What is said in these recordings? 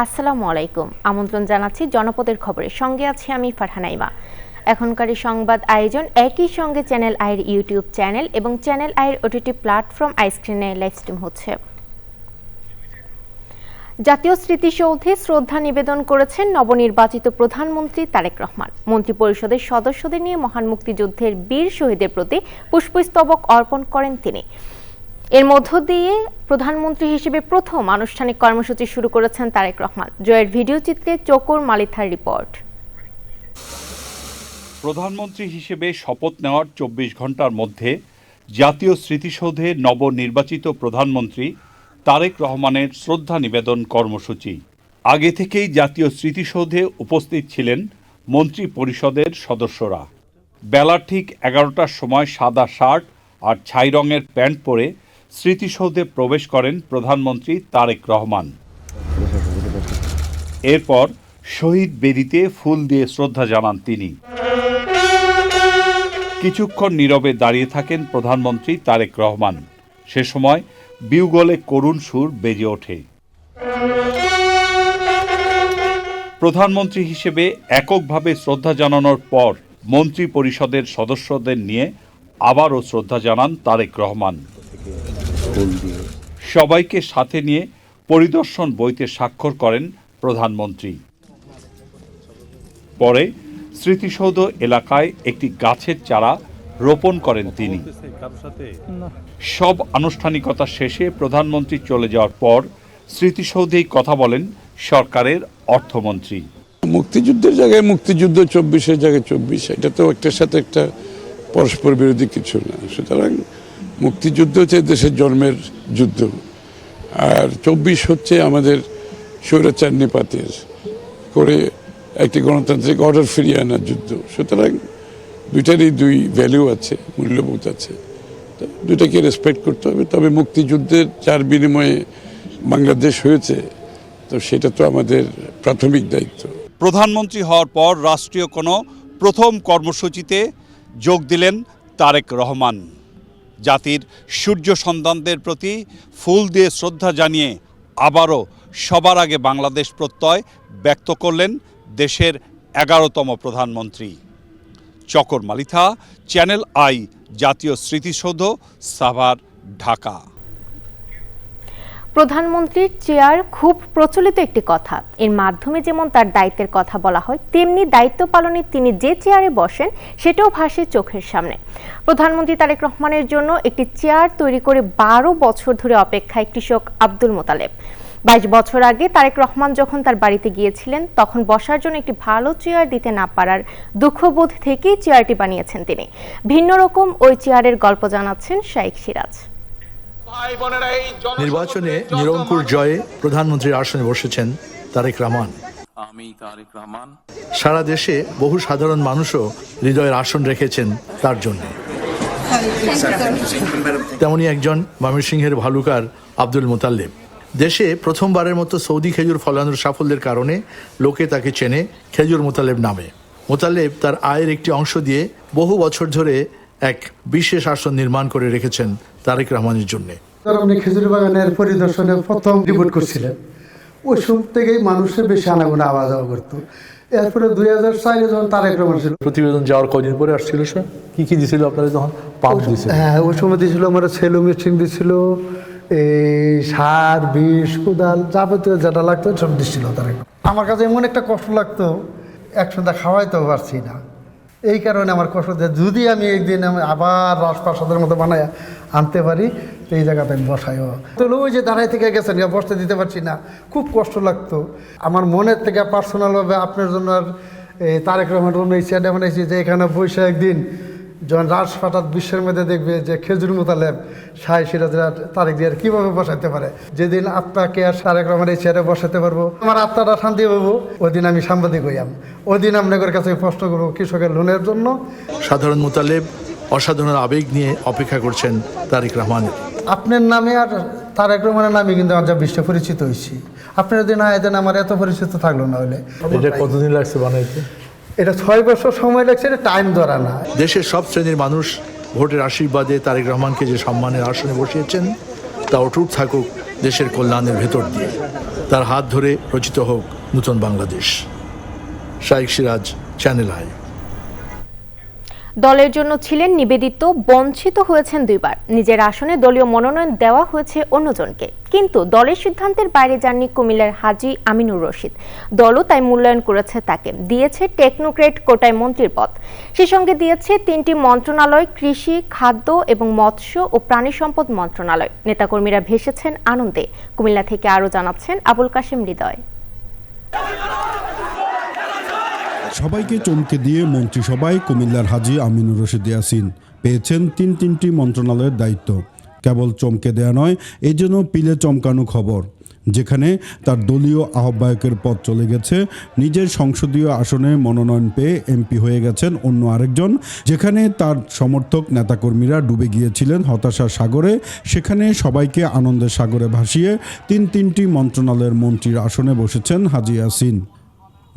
আসসালামু আলাইকুম। আমন্ত্রণ জানাচ্ছি জনপদের খবরের সঙ্গে আছি আমি ফারহানাইমা। এখনকার সংবাদ আয়োজন একই সঙ্গে চ্যানেল আইয়ের ইউটিউব চ্যানেল এবং চ্যানেল আইয়ের ওটিটি প্ল্যাটফর্ম আইস্ক্রিনে লাইভ স্ট্রিম হচ্ছে। জাতীয় স্মৃতিসৌধে শ্রদ্ধা নিবেদন করেছেন নবনির্বাচিত প্রধানমন্ত্রী তারেক রহমান। মন্ত্রিপরিষদের সদস্যদের নিয়ে মহান মুক্তিযুদ্ধের বীর শহীদের প্রতি পুষ্পস্তবক অর্পণ করেন তিনি। এর মধ্য দিয়ে প্রধানমন্ত্রী হিসেবে প্রথম আনুষ্ঠানিক কর্মসূচি শুরু করেছেন তারেক রহমান। জয়ের ভিডিও চিত্রে চকুর মালিথার রিপোর্ট। প্রধানমন্ত্রী হিসেবে শপথ নেওয়ার ২৪ ঘন্টার মধ্যে জাতীয় স্মৃতিসৌধে নবনির্বাচিত প্রধানমন্ত্রী তারেক রহমানের শ্রদ্ধা নিবেদন কর্মসূচি। আগে থেকেই জাতীয় স্মৃতিসৌধে উপস্থিত ছিলেন মন্ত্রী পরিষদের সদস্যরা। বেলা ঠিক ১১টার সময় সাদা শার্ট আর ছাই রঙের প্যান্ট পরে স্মৃতিসৌধে প্রবেশ করেন প্রধানমন্ত্রী তারেক রহমান। এরপর শহীদ বেদিতে ফুল দিয়ে শ্রদ্ধা জানান তিনি। কিছুক্ষণ নীরবে দাঁড়িয়ে থাকেন প্রধানমন্ত্রী তারেক রহমান। সে সময় বিউগলে করুণ সুর বেজে ওঠে। প্রধানমন্ত্রী হিসেবে এককভাবে শ্রদ্ধা জানানোর পর মন্ত্রী পরিষদের সদস্যদের নিয়ে আবারও শ্রদ্ধা জানান তারেক রহমান। সবাইকে সাথে নিয়ে পরিদর্শন বইতে স্বাক্ষর করেন প্রধানমন্ত্রী। পরে স্মৃতিসৌধ এলাকায় একটি গাছের চারা রোপণ করেন তিনি। সব আনুষ্ঠানিকতা শেষে প্রধানমন্ত্রী চলে যাওয়ার পর স্মৃতিসৌধেই কথা বলেন সরকারের অর্থমন্ত্রী। মুক্তিযুদ্ধের জায়গায় মুক্তিযুদ্ধ, ২৪-এর জায়গায় ২৪, এটা তো একটার সাথে একটা পরস্পর বিরোধী কিছু না। সুতরাং মুক্তিযুদ্ধ হচ্ছে দেশের জন্মের যুদ্ধ, আর ২৪ হচ্ছে আমাদের স্বৈরাচার নিপাতের করে একটি গণতান্ত্রিক অর্ডার ফিরিয়ে আনার যুদ্ধ। সুতরাং দুইটারই দুই ভ্যালু আছে, মূল্যবোধ আছে, দুটাকে রেসপেক্ট করতে হবে। তবে মুক্তিযুদ্ধের যার বিনিময়ে বাংলাদেশ হয়েছে, তো সেটা তো আমাদের প্রাথমিক দায়িত্ব। প্রধানমন্ত্রী হওয়ার পর রাষ্ট্রীয় কোনো প্রথম কর্মসূচিতে যোগ দিলেন তারেক রহমান। জাতির সূর্য সন্তানদের প্রতি ফুল দিয়ে শ্রদ্ধা জানিয়ে আবারও সবার আগে বাংলাদেশ প্রত্যয় ব্যক্ত করলেন দেশের ১১তম প্রধানমন্ত্রী। চকর মালিথা, চ্যানেল আই, জাতীয় স্মৃতিসৌধ, সাভার, ঢাকা। প্রধানমন্ত্রীর চেয়ার খুব প্রচলিত একটি কথা। এর মাধ্যমে যেমন তার দায়িত্বের কথা বলা হয়, তেমনি দায়িত্ব পালনে তিনি যে চেয়ারে বসেন সেটাও ভাসে চোখের সামনে। প্রধানমন্ত্রী তারেক রহমানের জন্য একটি চেয়ার তৈরি করে ১২ বছর ধরে অপেক্ষায় কৃষক আব্দুল মোতালেব। ২২ বছর আগে তারেক রহমান যখন তার বাড়িতে গিয়েছিলেন, তখন বসার জন্য একটি ভালো চেয়ার দিতে না পারার দুঃখবোধ থেকেই চেয়ারটি বানিয়েছেন তিনি। ভিন্ন রকম ওই চেয়ারের গল্প জানাচ্ছেন শাইখ সিরাজ। নির্বাচনে নিরঙ্কুশ জয়ে প্রধানমন্ত্রীর আসনে বসেছেন তারেক রহমান। সারা দেশে বহু সাধারণ মানুষও হৃদয়ের আসন রেখেছেন তার জন্য। তেমনি একজন ময়মনসিংহের ভালুকার আব্দুল মোতালেব। দেশে প্রথমবারের মতো সৌদি খেজুর ফলানোর সাফল্যের কারণে লোকে তাকে চেনে খেজুর মোতালেব নামে। মোতালেব তার আয়ের একটি অংশ দিয়ে বহু বছর ধরে এক বিশেষ আসন নির্মাণ করে রেখেছেন তারেক রহমানের জন্য। উনি খেজুর বাগানের পরিদর্শনে প্রথম রিপোর্ট করছিলেন, ওই সময় থেকেই মানুষের বেশি আনাগোনা আওয়া যাওয়া করতো। এরপরে ২০০৪ যখন তারেক রহমান ছিল, প্রতিবেদন যাওয়ার কদিন পরে আসছিল, স্যার কি কি দিয়েছিল আপনারা তখন? পাম্প দিয়েছিল। হ্যাঁ, ওই সময় দিয়েছিল আমার সেলো মেশিন দিয়েছিল, এই সার, বিষ, কোদাল, যাবতীয় যেটা লাগতো সব দিচ্ছিল তারেক। আমার কাছে এমন একটা কষ্ট লাগতো, একসঙ্গে খাওয়াইতেও পারছি না। এই কারণে আমার কষ্ট, যদি আমি একদিন আবার রাজপ্রাসাদের মতো বানায় আনতে পারি, এই জায়গাতে আমি বসাইও। তো ওই যে দাঁড়াই থেকে গেছেন, বসতে দিতে পারছি না, খুব কষ্ট লাগতো। আমার মনের থেকে পার্সোনালভাবে আপনার জন্য আর তারেক রহমান এই চেয়ারটা বানাইছি, যে এখানে বসে একদিন যখন রাজপ্রাসাদ বিশ্বের মধ্যে দেখবে যে খেজুর মোতালেব, শাহ সিরাজরা তারেক জিয়ার কীভাবে বসাতে পারে, যেদিন আপনাকে আর তারেক রহমান এই চেয়ারে বসাতে পারবো, আমার আত্মাটা শান্তি পাবো, ওই দিন আমি সাংবাদিক হইয়াম। ওই দিন আপনাদের কাছে প্রশ্ন করবো কৃষকের লোনের জন্য। সাধারণ মোতালেব অসাধারণ আবেগ নিয়ে অপেক্ষা করছেন তারেক রহমানের। আপনার নামে আর তারেক রহমানের নামে কিন্তু আমার যা বিশ্বে পরিচিত হয়েছি। আপনারা যদি না এতেন আমার এত পরিচিত থাকলো না হলে। এটা কতদিন লাগছে বানাইতে? এটা 6 বছর সময় লাগছে, এটা টাইম ধরা না। দেশের সব শ্রেণীর মানুষ ভোটের আশীর্বাদে তারেক রহমানকে যে সম্মানের আসনে বসিয়েছেন তা অটুট থাকুক দেশের কল্যাণের ভেতর দিয়ে। তার হাত ধরে রচিত হোক নতুন বাংলাদেশ। শাইখ সিরাজ, চ্যানেল আই। দলের জন্য ছিলেন নিবেদিত, বঞ্চিত হয়েছেন 2 বার। নিজের আসনে দলীয় মনোনয়ন দেওয়া হয়েছে অন্যজনকে, কিন্তু দলের সিদ্ধান্তের বাইরে যাননি কুমিল্লার হাজী আমিনুর রশিদ। দলও তাই মূল্যায়ন করেছে তাকে, দিয়েছে টেকনোক্রেট কোটায় মন্ত্রীর পদ। সে সঙ্গে দিয়েছে 3টি মন্ত্রণালয়, কৃষি, খাদ্য এবং মৎস্য ও প্রাণী সম্পদ মন্ত্রণালয়। নেতাকর্মীরা ভেসেছেন আনন্দে। কুমিল্লা থেকে আরও জানাচ্ছেন আবুল কাশেম হৃদয়। সবাইকে চমকে দিয়ে মন্ত্রিসভায় কুমিল্লার হাজী আমিনুর রশিদ ইয়াসিন পেয়েছেন তিনটি মন্ত্রণালয়ের দায়িত্ব। কেবল চমকে দেয়া নয়, এই জন্য পিলে চমকানো খবর। যেখানে তার দলীয় আহ্বায়কের পদ চলে গেছে, নিজের সংসদীয় আসনে মনোনয়ন পেয়ে এমপি হয়ে গেছেন অন্য আরেকজন। যেখানে তার সমর্থক নেতাকর্মীরা ডুবে গিয়েছিলেন হতাশার সাগরে, সেখানে সবাইকে আনন্দের সাগরে ভাসিয়ে তিনটি মন্ত্রণালয়ের মন্ত্রীর আসনে বসেছেন হাজী ইয়াসিন।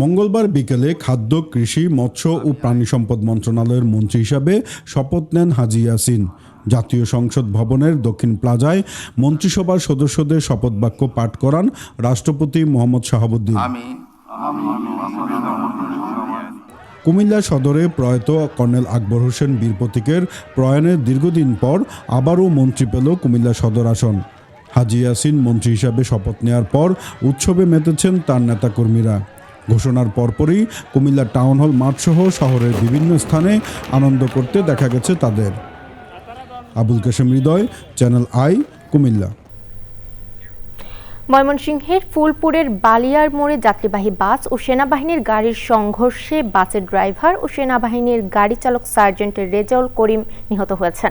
মঙ্গলবার বিকেলে খাদ্য, কৃষি, মৎস্য ও প্রাণী সম্পদ মন্ত্রণালয়ের মন্ত্রী হিসাবে শপথ নেন হাজী ইয়াসিন। জাতীয় সংসদ ভবনের দক্ষিণ প্লাজায় মন্ত্রিসভার সদস্যদের শপথ বাক্য পাঠ করান রাষ্ট্রপতি মোহাম্মদ শাহাবুদ্দিন। কুমিল্লা সদরে প্রয়াত কর্নেল আকবর হোসেন বীর প্রতীকের প্রয়াণের দীর্ঘদিন পর আবারও মন্ত্রী পেল কুমিল্লা সদর আসন। হাজী ইয়াসিন মন্ত্রী হিসাবে শপথ নেওয়ার পর উৎসবে মেতেছেন তার নেতাকর্মীরা। ঘোষণার পরপরই কুমিল্লা টাউন হল মাঠসহ শহরের বিভিন্ন স্থানে আনন্দ করতে দেখা গেছে তাদের। আবুল কাশেম হৃদয়, চ্যানেল আই, কুমিল্লা। ময়মনসিংহের ফুলপুরের বালিয়ার মোড়ে যাত্রীবাহী বাস ও সেনাবাহিনীর গাড়ির সংঘর্ষে বাসের ড্রাইভার ও সেনাবাহিনীর গাড়ি চালক সার্জেন্ট রেজাউল করিম নিহত হয়েছেন।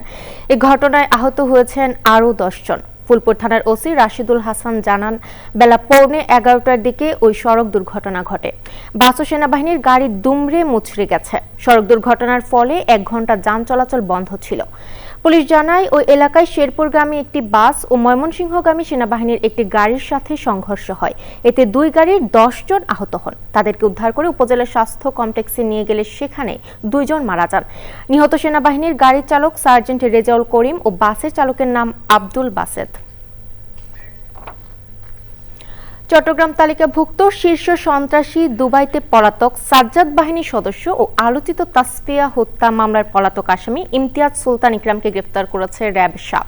এ ঘটনায় আহত হয়েছেন আরও 10 জন। ফুলপুর থানার ওসি রাশিদুল হাসান জানান, বেলা 11:15টার দিকে ওই সড়ক দুর্ঘটনা ঘটে। বাস ও সেনাবাহিনীর গাড়ি দুমড়ে মুচড়ে গেছে। সড়ক দুর্ঘটনার ফলে 1 ঘন্টা যান চলাচল বন্ধ ছিল। পুলিশ জানায়, ওই এলাকায় শেরপুরগামী একটি বাস ও ময়মনসিংহগামী সেনাবাহিনীর একটি গাড়ির সাথে সংঘর্ষ হয়। এতে 2 গাড়ির 10 জন আহত হন। তাদেরকে উদ্ধার করে উপজেলা স্বাস্থ্য কমপ্লেক্সে নিয়ে গেলে সেখানে 2 জন মারা যান। নিহত সেনাবাহিনীর গাড়ির চালক সার্জেন্ট রেজাউল করিম ও বাসের চালকের নাম আব্দুল বাসেদ। চট্টগ্রাম তালিকাভুক্ত শীর্ষ সন্ত্রাসী দুবাইতে পলাতক সাজ্জাদ বাহিনীর সদস্য ও আলোচিত তাসফিয়া হত্যা মামলার পলাতক আসামি ইমতিয়াজ সুলতান ইকরামকে গ্রেফতার করেছে র্যাব 7।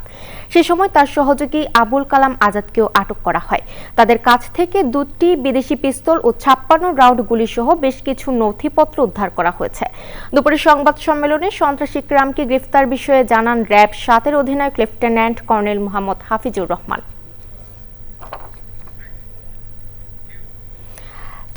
সে সময় তার সহযোগী আবুল কালাম আজাদকেও আটক করা হয়। তাদের কাছ থেকে 2টি বিদেশি পিস্তল ও 56 রাউন্ড গুলিসহ বেশ কিছু নথিপত্র উদ্ধার করা হয়েছে। দুপুরে সংবাদ সম্মেলনে সন্ত্রাসী ইকরামকে গ্রেফতার বিষয়ে জানান র্যাব 7-এর অধিনায়ক lieutenant colonel Mohammad Hafizur Rahman.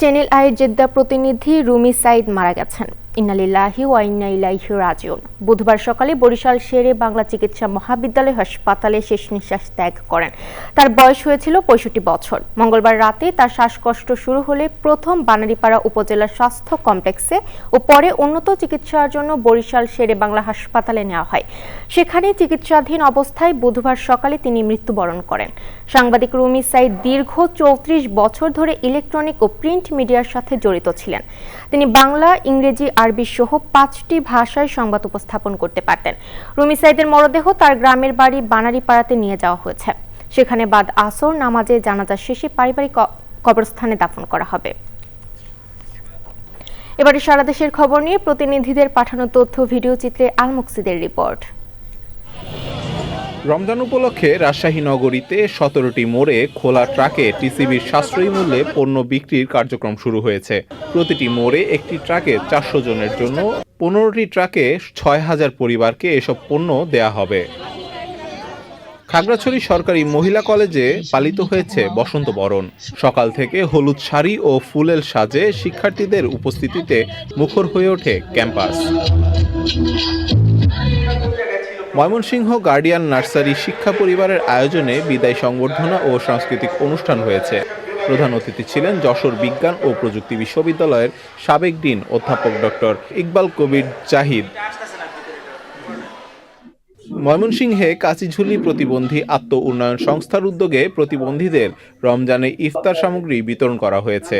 Channel আইয়ের জেদ্দা প্রতিনিধি রুমি সাইদ মারা গেছেন। ইন্না লিল্লাহি ওয়া ইন্না ইলাইহি রাজিউন। বুধবার সকালে বরিশাল শেরে বাংলা চিকিৎসা মহাবিদ্যালয় হাসপাতালে শেষ নিঃশ্বাস ত্যাগ করেন। তার বয়স হয়েছিল 65 বছর। মঙ্গলবার রাতে তার শ্বাসকষ্ট শুরু হলে প্রথম বানারীপাড়া উপজেলা স্বাস্থ্য কমপ্লেক্সে ও পরে উন্নত চিকিৎসার জন্য বরিশাল শেরে বাংলা হাসপাতালে নেওয়া হয়। সেখানে চিকিৎসাধীন অবস্থায় বুধবার সকালে তিনি মৃত্যুবরণ করেন। সাংবাদিক রুমি সাইদ দীর্ঘ 34 বছর ধরে ইলেকট্রনিক ও প্রিন্ট মিডিয়ার সাথে জড়িত ছিলেন। তিনি বাংলা, ইংরেজি, আরবি সহ 5টি ভাষায় সংবাদ উপস্থাপন করতে পারতেন। রুমি সাইদের মরদেহ তার গ্রামের বাড়ি বানারীপাড়াতে নিয়ে যাওয়া হয়েছে। সেখানে বাদ আসর নামাজে জানাজা শেষে পারিবারিক কবরস্থানে দাফন করা হবে। এবারে সারা দেশের খবর নিয়ে প্রতিনিধিদের পাঠানো তথ্য ভিডিও চিত্রে আল মুকসিদের রিপোর্ট। রমজান উপলক্ষে রাজশাহী নগরীতে 17টি মোড়ে খোলা ট্রাকে টিসিবির সাশ্রয়ী মূল্যে পণ্য বিক্রির কার্যক্রম শুরু হয়েছে। প্রতিটি মোড়ে একটি ট্রাকে 400 জনের জন্য 15টি ট্রাকে 6000 পরিবারকে এসব পণ্য দেয়া হবে। খাগড়াছড়ি সরকারি মহিলা কলেজে পালিত হয়েছে বসন্ত বরণ। সকাল থেকে হলুদ শাড়ি ও ফুলেল সাজে শিক্ষার্থীদের উপস্থিতিতে মুখর হয়ে ওঠে ক্যাম্পাস। ময়মনসিংহ গার্ডিয়ান নার্সারি শিক্ষা পরিবারের আয়োজনে বিদায় সংবর্ধনা ও সাংস্কৃতিক অনুষ্ঠান হয়েছে। প্রধান অতিথি ছিলেন যশোর বিজ্ঞান ও প্রযুক্তি বিশ্ববিদ্যালয়ের সাবেক ডিন অধ্যাপক ডক্টর ইকবাল কবির জাহিদ। ময়মনসিংহে কাচিঝুলি প্রতিবন্ধী আত্ম উন্নয়ন সংস্থার উদ্যোগে প্রতিবন্ধীদের রমজানে ইফতার সামগ্রী বিতরণ করা হয়েছে।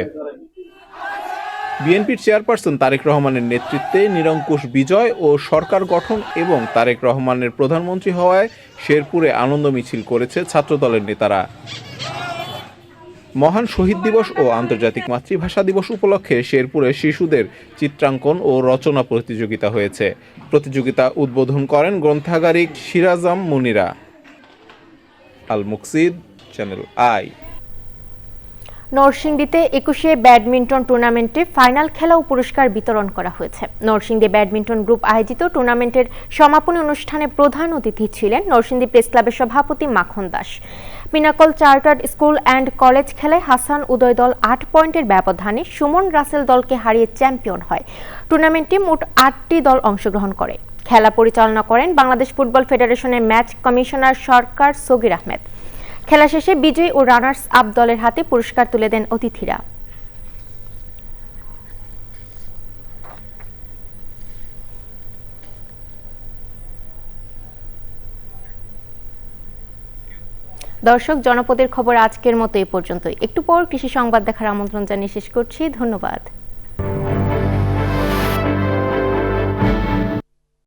বিএনপির চেয়ারপারসন তারেক রহমানের নেতৃত্বে নিরঙ্কুশ বিজয় ও সরকার গঠন এবং তারেক রহমানের প্রধানমন্ত্রী হওয়ায় শেরপুরে আনন্দ মিছিল করেছে ছাত্রদলের নেতারা। মহান শহীদ দিবস ও আন্তর্জাতিক মাতৃভাষা দিবস উপলক্ষে শেরপুরে শিশুদের চিত্রাঙ্কন ও রচনা প্রতিযোগিতা হয়েছে। প্রতিযোগিতা উদ্বোধন করেন গ্রন্থাগারিক সিরাজাম মুনিরা। আল মুকসিদ, চ্যানেল আই। নরসিংদীতে 21শে ব্যাডমিন্টন টুর্নামেন্টে ফাইনাল খেলা ও পুরস্কার বিতরণ করা হয়েছে। নরসিংদী ব্যাডমিন্টন গ্রুপ আয়োজিত টুর্নামেন্টের সমাপনী অনুষ্ঠানে প্রধান অতিথি ছিলেন নরসিংদী প্রেস ক্লাবের সভাপতি মাখন Das. Pinnacle chartered school and college খেলায় হাসান উদয় দল 8 পয়েন্টের ব্যবধানে সুমন রাসেল দলকে হারিয়ে চ্যাম্পিয়ন হয়। টুর্নামেন্টে মোট 8টি দল অংশগ্রহণ করে। খেলা পরিচালনা করেন বাংলাদেশ ফুটবল ফেডারেশনের ম্যাচ কমিশনার সরকার সগির আহমেদ। খেলা শেষে বিজয়ী ও রানার্স আপ দলের হাতে পুরস্কার তুলে দেন অতিথিরা। দর্শক, জনপদের খবর আজকের মতো এই পর্যন্তই। একটু পর কৃষি সংবাদ দেখার আমন্ত্রণ জানিয়ে শেষ করছি। ধন্যবাদ।